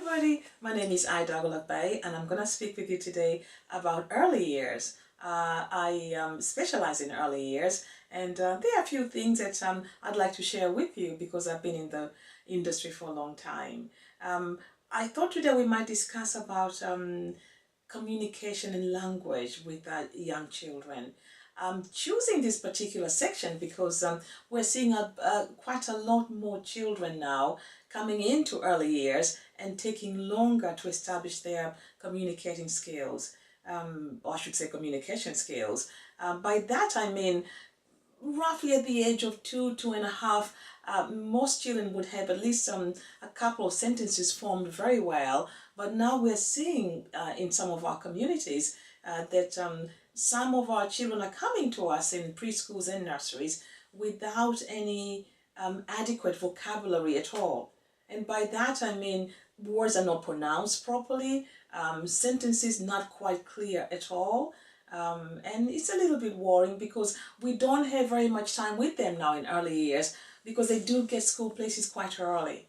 everybody, my name is Idda Olagbaiye and I'm going to speak with you today about early years. I specialize in early years and there are a few things that I'd like to share with you because I've been in the industry for a long time. I thought today we might discuss about communication and language with young children. I'm choosing this particular section because we're seeing quite a lot more children now coming into early years and taking longer to establish their communicating skills, or I should say communication skills. By that I mean roughly at the age of 2.5, most children would have at least a couple of sentences formed very well. But now we're seeing in some of our communities that some of our children are coming to us in preschools and nurseries without any adequate vocabulary at all. And by that I mean words are not pronounced properly, sentences not quite clear at all. And it's a little bit worrying because we don't have very much time with them now in early years because they do get school places quite early.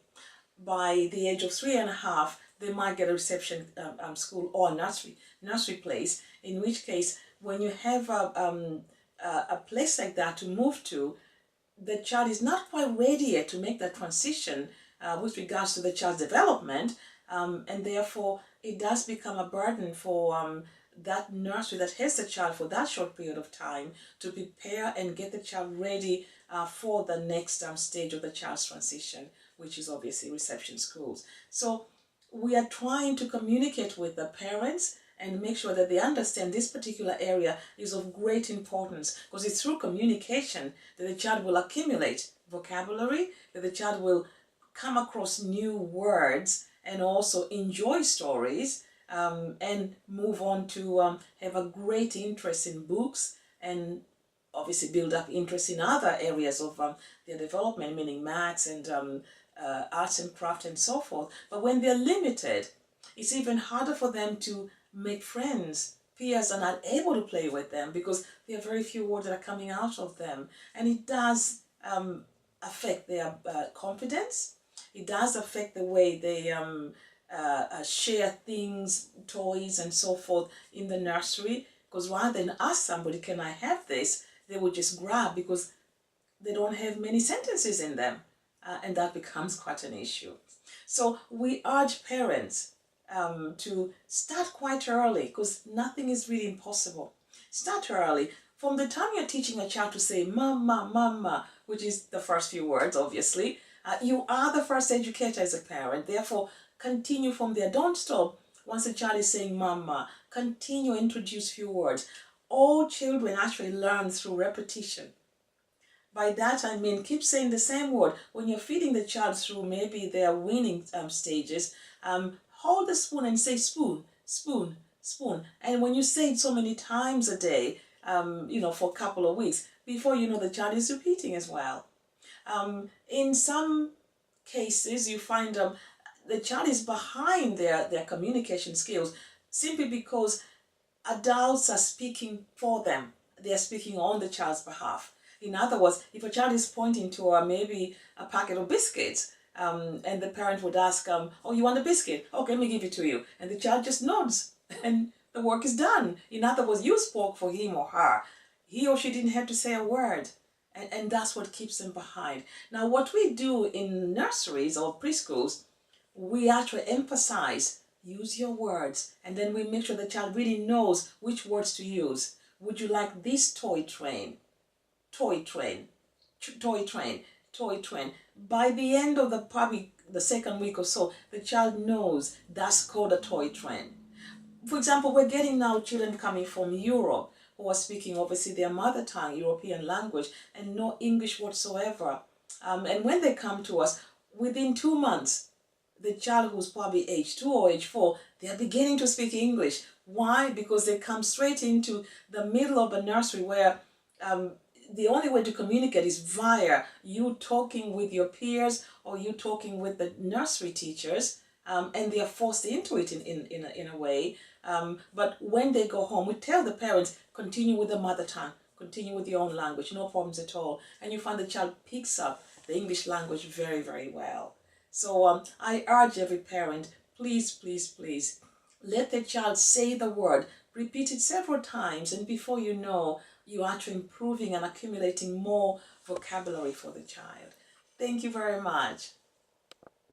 By the age of 3.5, they might get a reception school or nursery place, in which case when you have a place like that to move to, the child is not quite ready yet to make that transition with regards to the child's development, and therefore it does become a burden for that nursery that has the child for that short period of time to prepare and get the child ready for the next stage of the child's transition, which is obviously reception schools. So we are trying to communicate with the parents and make sure that they understand this particular area is of great importance, because it's through communication that the child will accumulate vocabulary, that the child will come across new words and also enjoy stories, and move on to have a great interest in books and obviously build up interest in other areas of their development, meaning maths and arts and craft and so forth. But when they're limited, it's even harder for them to make friends. Peers are not able to play with them because there are very few words that are coming out of them. And it does affect their confidence. It does affect the way they share things, toys and so forth in the nursery, because rather than ask somebody, can I have this, they would just grab because they don't have many sentences in them, and that becomes quite an issue. So we urge parents to start quite early, because nothing is really impossible. Start early. From the time you're teaching a child to say mama, mama, which is the first few words, obviously, you are the first educator as a parent. Therefore, continue from there. Don't stop. Once a child is saying mama, continue, introduce few words. All children actually learn through repetition. By that I mean keep saying the same word. When you're feeding the child through maybe their weaning stages, hold the spoon and say spoon, spoon, spoon. And when you say it so many times a day, for a couple of weeks, before you know, the child is repeating as well. In some cases, you find the child is behind their communication skills simply because adults are speaking for them. They are speaking on the child's behalf. In other words, if a child is pointing to maybe a packet of biscuits, and the parent would ask, oh, you want a biscuit? Okay, let me give it to you. And the child just nods and the work is done. In other words, you spoke for him or her. He or she didn't have to say a word. And that's what keeps them behind. Now, what we do in nurseries or preschools, we actually emphasize, use your words. And then we make sure the child really knows which words to use. Would you like this toy train? Toy train, toy train, toy train. By the end of probably the second week or so, the child knows that's called a toy train. For example, we're getting now children coming from Europe who are speaking obviously their mother tongue, European language, and no English whatsoever. And when they come to us, within 2 months, the child who's probably age 2 or age 4, they are beginning to speak English. Why? Because they come straight into the middle of a nursery where the only way to communicate is via you talking with your peers or you talking with the nursery teachers, and they are forced into it in a way. But when they go home, we tell the parents, continue with the mother tongue, continue with your own language, no problems at all. And you find the child picks up the English language very, very well. So I urge every parent, please, please, please, let the child say the word, repeat it several times, and before you know, you are actually improving and accumulating more vocabulary for the child. Thank you very much.